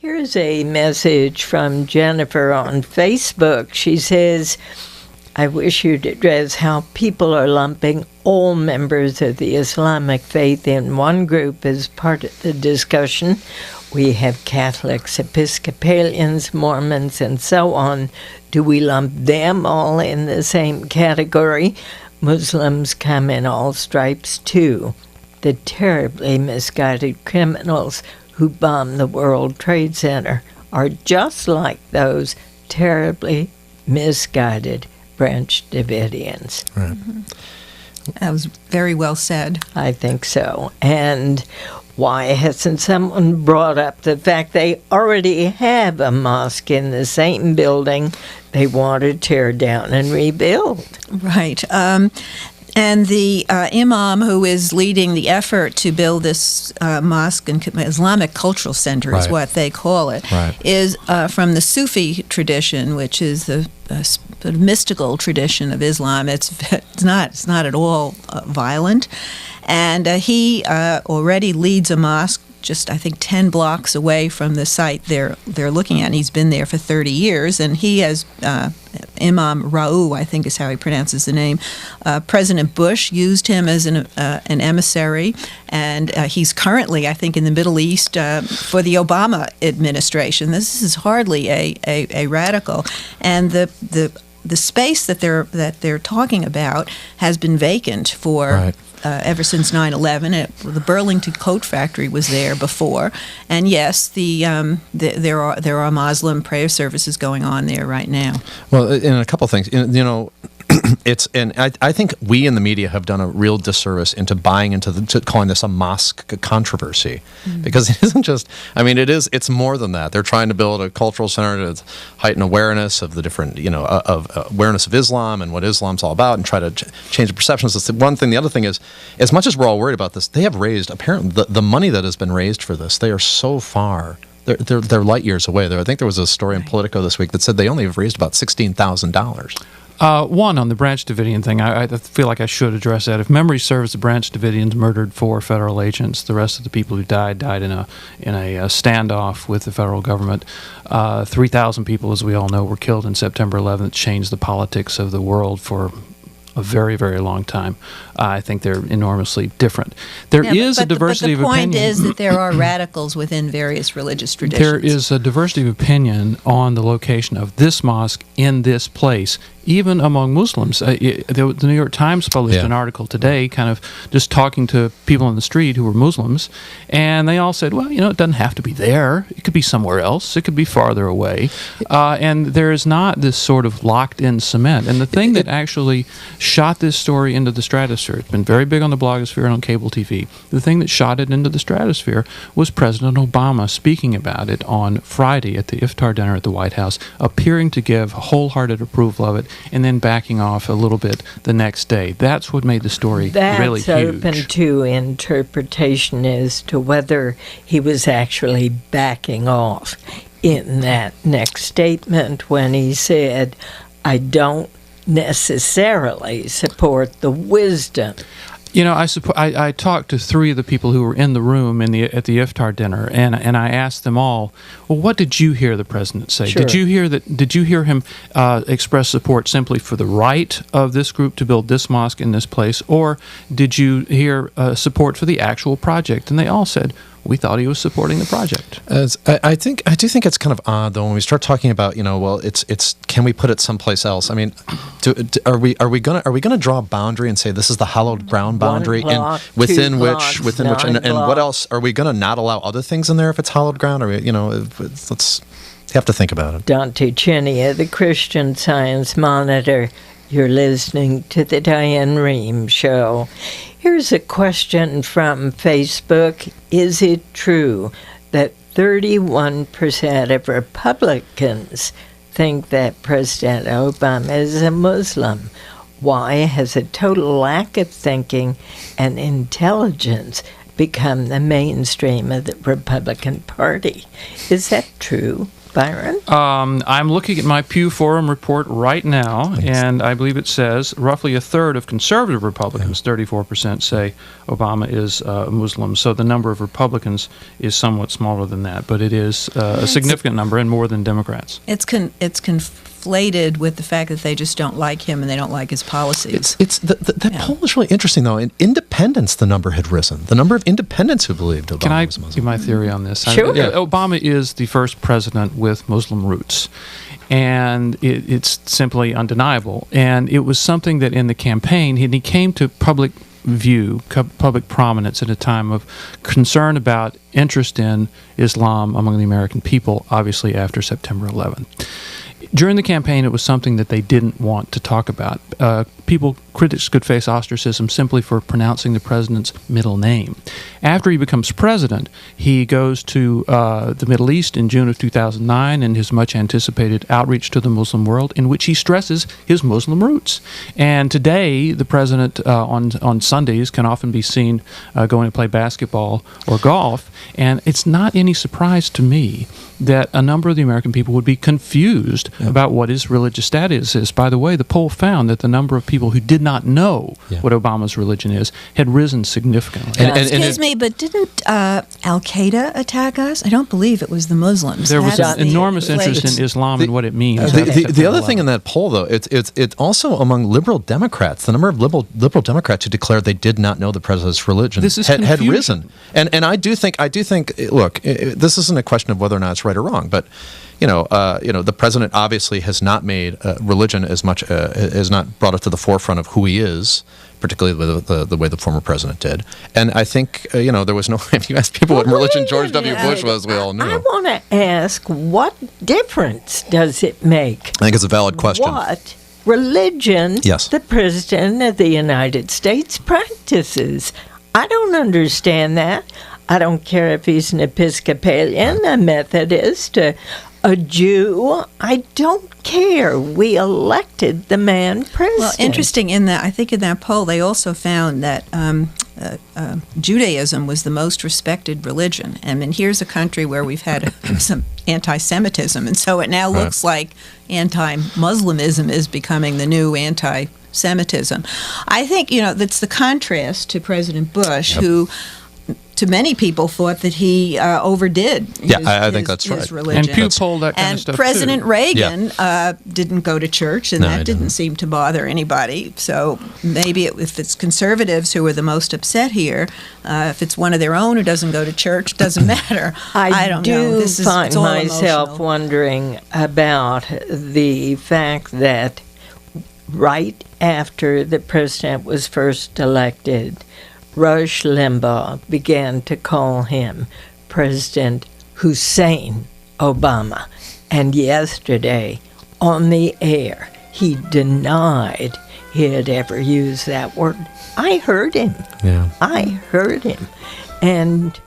Here's a message from Jennifer on Facebook. She says, I wish you'd address how people are lumping all members of the Islamic faith in one group as part of the discussion. We have Catholics, Episcopalians, Mormons, and so on. Do we lump them all in the same category? Muslims come in all stripes too. The terribly misguided criminals who bombed the World Trade Center are just like those terribly misguided Branch Davidians. Right. Mm-hmm. That was very well said. I think so. And why hasn't someone brought up the fact they already have a mosque in the same building they want to tear down and rebuild? Right. And the imam who is leading the effort to build this mosque and Islamic Cultural Center is what they call it, is from the Sufi tradition, which is the sort of mystical tradition of Islam. It's not at all violent, and he already leads a mosque just, I think, 10 blocks away from the site they're looking at. And he's been there for 30 years, and he has Imam Ra'u, I think is how he pronounces the name. President Bush used him as an emissary, and he's currently, I think, in the Middle East for the Obama administration. This is hardly a radical, and the space that they're talking about has been vacant for ever since 9/11. The Burlington Coat Factory was there before, and yes, there are Muslim prayer services going on there right now. Well, and a couple things, I think we in the media have done a real disservice into buying into calling this a mosque controversy, because it isn't just. I mean, it's more than that. They're trying to build a cultural center to heighten awareness of the different, of awareness of Islam and what Islam's all about, and try to change the perceptions. That's the one thing. The other thing is, as much as we're all worried about this, they have raised apparently the money that has been raised for this. They are so far. They're light years away. I think there was a story in Politico this week that said they only have raised about $16,000. One, on the Branch Davidian thing, I feel like I should address that. If memory serves, the Branch Davidians murdered 4 federal agents. The rest of the people who died in a standoff with the federal government. 3,000 people, as we all know, were killed in September 11th. Changed the politics of the world for a very, very long time. I think they're enormously different. There is a diversity of opinion. But the point is that there are radicals within various religious traditions. There is a diversity of opinion on the location of this mosque in this place, even among Muslims. The New York Times published an article today kind of just talking to people on the street who were Muslims, and they all said, well, it doesn't have to be there. It could be somewhere else. It could be farther away. And there is not this sort of locked-in cement. And the thing that actually shot this story into the stratosphere, it's been very big on the blogosphere and on cable TV, the thing that shot it into the stratosphere was President Obama speaking about it on Friday at the iftar dinner at the White House, appearing to give wholehearted approval of it, and then backing off a little bit the next day. That's what made the story really huge. That's open to interpretation as to whether he was actually backing off in that next statement when he said, I don't necessarily support the wisdom. I talked to 3 of the people who were in the room at the iftar dinner, and I asked them all, well, what did you hear the president say? Sure. Did you hear him express support simply for the right of this group to build this mosque in this place, or did you hear support for the actual project? And they all said, we thought he was supporting the project. I do think it's kind of odd though when we start talking about it's can we put it someplace else? I mean, are we gonna draw a boundary and say this is the hallowed ground boundary within which and what else are we gonna not allow other things in there if it's hallowed ground? Or let's have to think about it. Dante Chinia, the Christian Science Monitor. You're listening to the Diane Rehm Show. Here's a question from Facebook. Is it true that 31% of Republicans think that President Obama is a Muslim? Why has a total lack of thinking and intelligence become the mainstream of the Republican Party? Is that true? Byron? I'm looking at my Pew Forum report right now, and I believe it says roughly a third of conservative Republicans, 34%, say Obama is a Muslim. So the number of Republicans is somewhat smaller than that, but it is a significant number and more than Democrats. It's conflated with the fact that they just don't like him and they don't like his policies. That poll is really interesting, though. In independents, the number had risen. The number of independents who believed Obama was Muslim. Can I give my theory on this? Sure. Obama is the first president with Muslim roots, and it's simply undeniable. And it was something that in the campaign, he came to public view, public prominence at a time of concern about interest in Islam among the American people, obviously after September 11th. During the campaign, it was something that they didn't want to talk about. Critics could face ostracism simply for pronouncing the president's middle name. After he becomes president, he goes to the Middle East in June of 2009 in his much-anticipated outreach to the Muslim world, in which he stresses his Muslim roots. And today, the president on Sundays can often be seen going to play basketball or golf, and it's not any surprise to me that a number of the American people would be confused about what his religious status is. By the way, the poll found that the number of people who did not know what Obama's religion is had risen significantly. Excuse me, but didn't Al-Qaeda attack us? I don't believe it was the Muslims. There was an enormous interest in Islam and what it means. The other thing in that poll, though, it's also among liberal Democrats. The number of liberal Democrats who declared they did not know the president's religion had risen. And I do think. Look, this isn't a question of whether or not it's right or wrong, but the president obviously has not made religion as much has not brought it to the forefront of who he is, particularly the way the former president did. And I think there was no. If you ask people what religion George W. Bush was, we all knew. I want to ask, what difference does it make? I think it's a valid question. What religion the president of the United States practices? I don't understand that. I don't care if he's an Episcopalian, a Methodist, a Jew. I don't care. We elected the man president. Well, interesting in that, I think in that poll, they also found that Judaism was the most respected religion. I mean, here's a country where we've had some anti-Semitism, and so it now looks like anti-Muslimism is becoming the new anti-Semitism. I think, that's the contrast to President Bush, who to many people thought that he overdid I think that's his right. religion. And Pew polled that kind and of stuff President too. Reagan didn't go to church, and that didn't seem to bother anybody. So maybe if it's conservatives who are the most upset here, if it's one of their own who doesn't go to church, doesn't matter. I don't know. I find myself wondering about the fact that right after the president was first elected, Rush Limbaugh began to call him President Hussein Obama. And yesterday, on the air, he denied he had ever used that word. I heard him. Yeah. I heard him. And